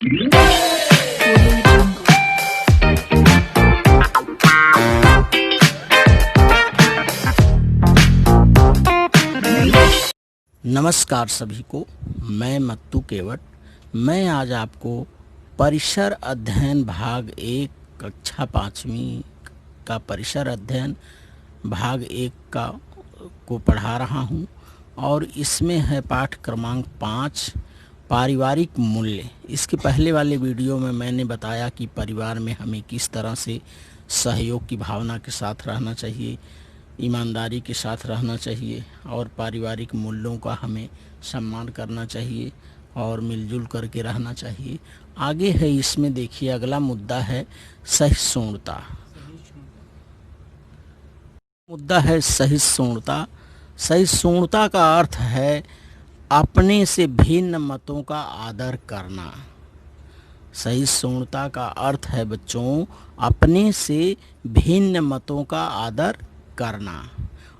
नमस्कार सभी को, मैं मत्तू केवट। मैं आज आपको परिसर अध्ययन भाग 1 कक्षा 5वीं का परिसर अध्ययन भाग 1 को पढ़ा रहा हूं और इसमें है पाठ क्रमांक 5 पारिवारिक मूल्य। इसके पहले वाले वीडियो में मैंने बताया कि परिवार में हमें किस तरह से सहयोग की भावना के साथ रहना चाहिए, ईमानदारी के साथ रहना चाहिए और पारिवारिक मूल्यों का हमें सम्मान करना चाहिए और मिलजुल करके रहना चाहिए। आगे है इसमें देखिए, अगला मुद्दा है सहिष्णुता। मुद्दा है सहिष्णुता। सहिष्णुता का अर्थ है अपने से भिन्न मतों का आदर करना। सहिष्णुता का अर्थ है बच्चों, अपने से भिन्न मतों का आदर करना।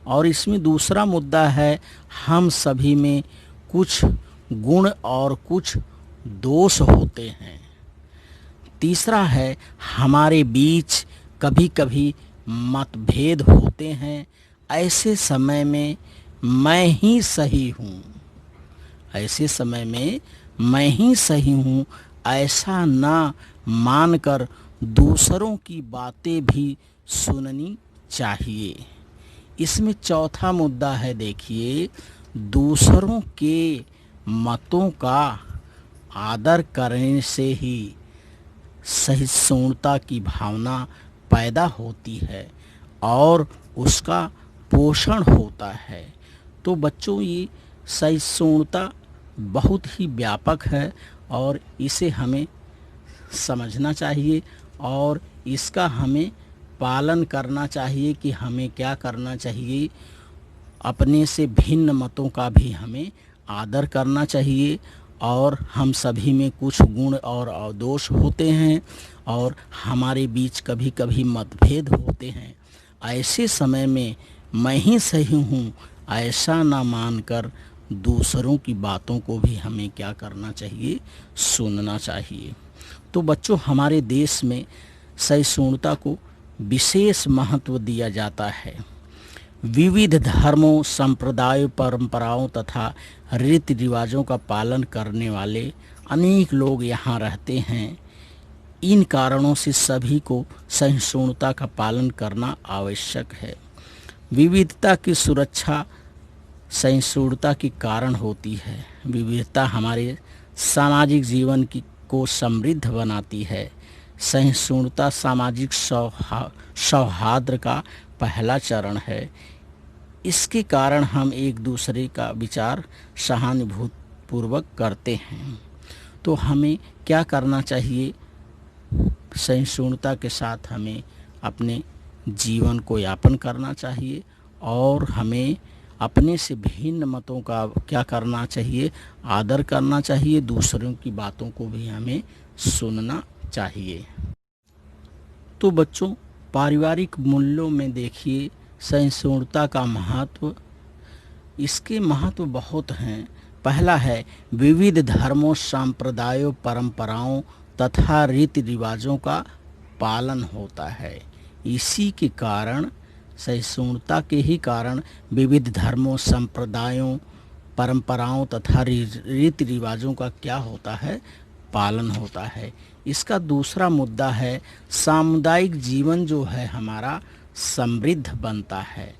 और इसमें दूसरा मुद्दा है हम सभी में कुछ गुण और कुछ दोष होते हैं। तीसरा है हमारे बीच कभी कभी मतभेद होते हैं, ऐसे समय में मैं ही सही हूँ। ऐसे समय में मैं ही सही हूँ ऐसा ना मानकर दूसरों की बातें भी सुननी चाहिए। इसमें चौथा मुद्दा है देखिए, दूसरों के मतों का आदर करने से ही सहिष्णुता की भावना पैदा होती है और उसका पोषण होता है। तो बच्चों, ये सहिष्णुता बहुत ही व्यापक है और इसे हमें समझना चाहिए और इसका हमें पालन करना चाहिए कि हमें क्या करना चाहिए। अपने से भिन्न मतों का भी हमें आदर करना चाहिए और हम सभी में कुछ गुण और दोष होते हैं और हमारे बीच कभी कभी मतभेद होते हैं। ऐसे समय में मैं ही सही हूँ ऐसा ना मानकर दूसरों की बातों को भी हमें क्या करना चाहिए, सुनना चाहिए। तो बच्चों, हमारे देश में सहिष्णुता को विशेष महत्व दिया जाता है। विविध धर्मों, संप्रदायों, परंपराओं तथा रीति रिवाजों का पालन करने वाले अनेक लोग यहाँ रहते हैं। इन कारणों से सभी को सहिष्णुता का पालन करना आवश्यक है। विविधता की सुरक्षा सहिष्णुता के कारण होती है। विविधता हमारे सामाजिक जीवन को समृद्ध बनाती है। सहिष्णुता सामाजिक सौहार्द का पहला चरण है। इसके कारण हम एक दूसरे का विचार सहानुभूतिपूर्वक करते हैं। तो हमें क्या करना चाहिए, सहिष्णुता के साथ हमें अपने जीवन को यापन करना चाहिए और हमें अपने से भिन्न मतों का क्या करना चाहिए, आदर करना चाहिए। दूसरों की बातों को भी हमें सुनना चाहिए। तो बच्चों, पारिवारिक मूल्यों में देखिए सहिष्णुता का महत्व। इसके महत्व बहुत हैं। पहला है विविध धर्मों, संप्रदायों, परंपराओं तथा रीति रिवाजों का पालन होता है। इसी के कारण, सहिष्णुता के ही कारण विविध धर्मों, संप्रदायों, परंपराओं तथा रीति रिवाजों का क्या होता है, पालन होता है। इसका दूसरा मुद्दा है सामुदायिक जीवन जो है हमारा समृद्ध बनता है।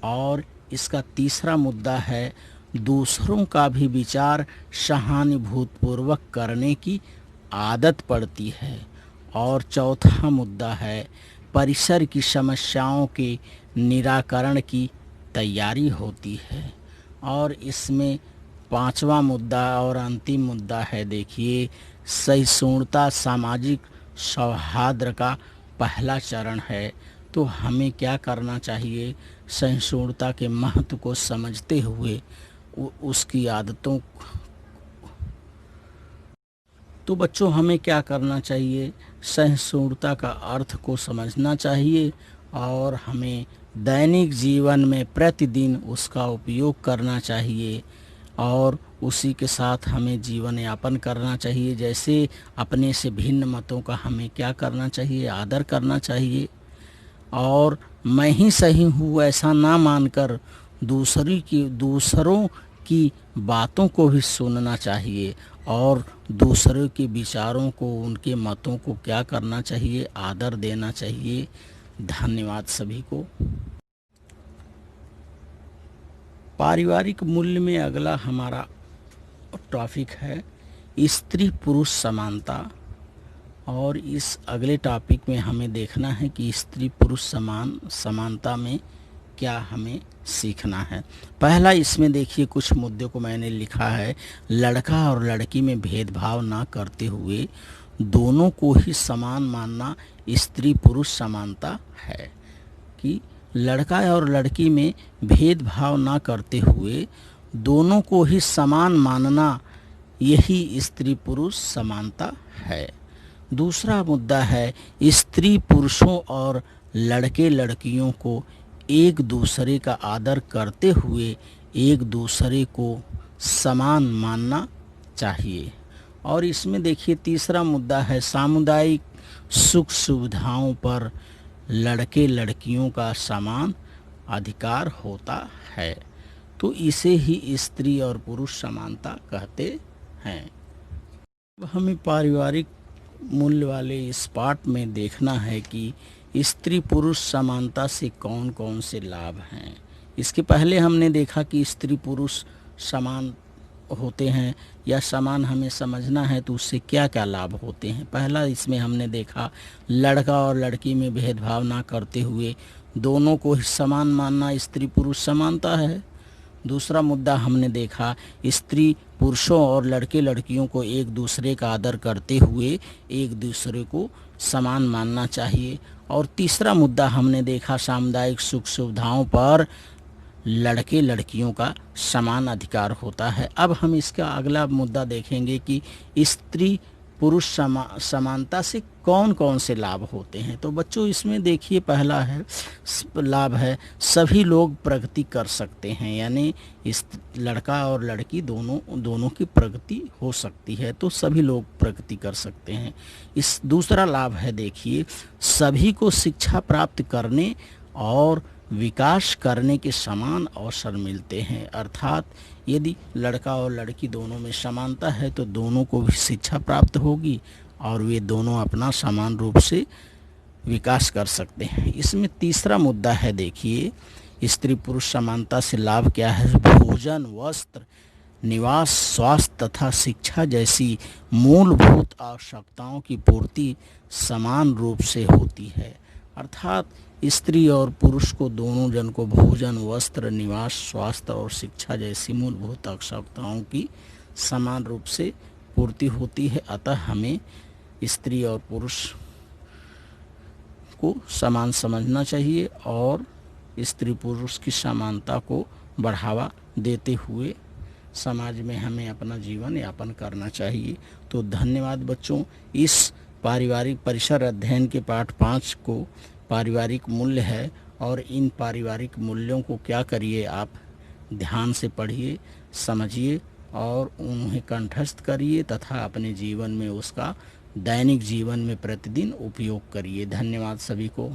और इसका तीसरा मुद्दा है दूसरों का भी विचार सहानुभूतिपूर्वक करने की आदत पड़ती है। और चौथा मुद्दा है परिसर की समस्याओं के निराकरण की तैयारी होती है। और इसमें पांचवा मुद्दा और अंतिम मुद्दा है देखिए, सहिष्णुता सामाजिक सौहार्द का पहला चरण है। तो हमें क्या करना चाहिए, सहिष्णुता के महत्व को समझते हुए उसकी आदतों। तो बच्चों, हमें क्या करना चाहिए, सहिष्णुता का अर्थ को समझना चाहिए और हमें दैनिक जीवन में प्रतिदिन उसका उपयोग करना चाहिए और उसी के साथ हमें जीवन यापन करना चाहिए। जैसे अपने से भिन्न मतों का हमें क्या करना चाहिए, आदर करना चाहिए, और मैं ही सही हूँ ऐसा ना मानकर दूसरों की बातों को भी सुनना चाहिए, और दूसरों के विचारों को, उनके मतों को क्या करना चाहिए, आदर देना चाहिए। धन्यवाद सभी को। पारिवारिक मूल्य में अगला हमारा टॉपिक है स्त्री पुरुष समानता, और इस अगले टॉपिक में हमें देखना है कि स्त्री पुरुष समानता में क्या हमें सीखना है। पहला इसमें देखिए कुछ मुद्दों को मैंने लिखा है। लड़का और लड़की में भेदभाव ना करते हुए दोनों को ही समान मानना स्त्री पुरुष समानता है। कि लड़का और लड़की में भेदभाव ना करते हुए दोनों को ही समान मानना, यही स्त्री पुरुष समानता है। दूसरा मुद्दा है स्त्री पुरुषों और लड़के लड़कियों को एक दूसरे का आदर करते हुए एक दूसरे को समान मानना चाहिए। और इसमें देखिए तीसरा मुद्दा है सामुदायिक सुख सुविधाओं पर लड़के लड़कियों का समान अधिकार होता है। तो इसे ही स्त्री और पुरुष समानता कहते हैं। अब हमें पारिवारिक मूल्य वाले इस पाठ में देखना है कि स्त्री पुरुष समानता से कौन कौन से लाभ हैं। इसके पहले हमने देखा कि स्त्री पुरुष समान होते हैं या समान हमें समझना है तो उससे क्या क्या लाभ होते हैं। पहला इसमें हमने देखा लड़का और लड़की में भेदभाव ना करते हुए दोनों को ही समान मानना स्त्री पुरुष समानता है। दूसरा मुद्दा हमने देखा स्त्री पुरुषों और लड़के लड़कियों को एक दूसरे का आदर करते हुए एक दूसरे को समान मानना चाहिए। और तीसरा मुद्दा हमने देखा सामुदायिक सुख सुविधाओं पर लड़के लड़कियों का समान अधिकार होता है। अब हम इसका अगला मुद्दा देखेंगे कि स्त्री पुरुष समानता से कौन कौन से लाभ होते हैं। तो बच्चों इसमें देखिए पहला है लाभ है सभी लोग प्रगति कर सकते हैं, यानी इस लड़का और लड़की दोनों की प्रगति हो सकती है, तो सभी लोग प्रगति कर सकते हैं। इस दूसरा लाभ है देखिए सभी को शिक्षा प्राप्त करने और विकास करने के समान अवसर मिलते हैं। अर्थात यदि लड़का और लड़की दोनों में समानता है तो दोनों को भी शिक्षा प्राप्त होगी और वे दोनों अपना समान रूप से विकास कर सकते हैं। इसमें तीसरा मुद्दा है देखिए स्त्री पुरुष समानता से लाभ क्या है। भोजन, वस्त्र, निवास, स्वास्थ्य तथा शिक्षा जैसी मूलभूत आवश्यकताओं की पूर्ति समान रूप से होती है। अर्थात स्त्री और पुरुष को दोनों जन को भोजन, वस्त्र, निवास, स्वास्थ्य और शिक्षा जैसी मूलभूत आवश्यकताओं की समान रूप से पूर्ति होती है। अतः हमें स्त्री और पुरुष को समान समझना चाहिए और स्त्री पुरुष की समानता को बढ़ावा देते हुए समाज में हमें अपना जीवन यापन करना चाहिए। तो धन्यवाद बच्चों। इस पारिवारिक परिसर अध्ययन के पाठ 5 को पारिवारिक मूल्य है और इन पारिवारिक मूल्यों को क्या करिए आप ध्यान से पढ़िए, समझिए और उन्हें कंठस्थ करिए तथा अपने जीवन में उसका दैनिक जीवन में प्रतिदिन उपयोग करिए। धन्यवाद सभी को।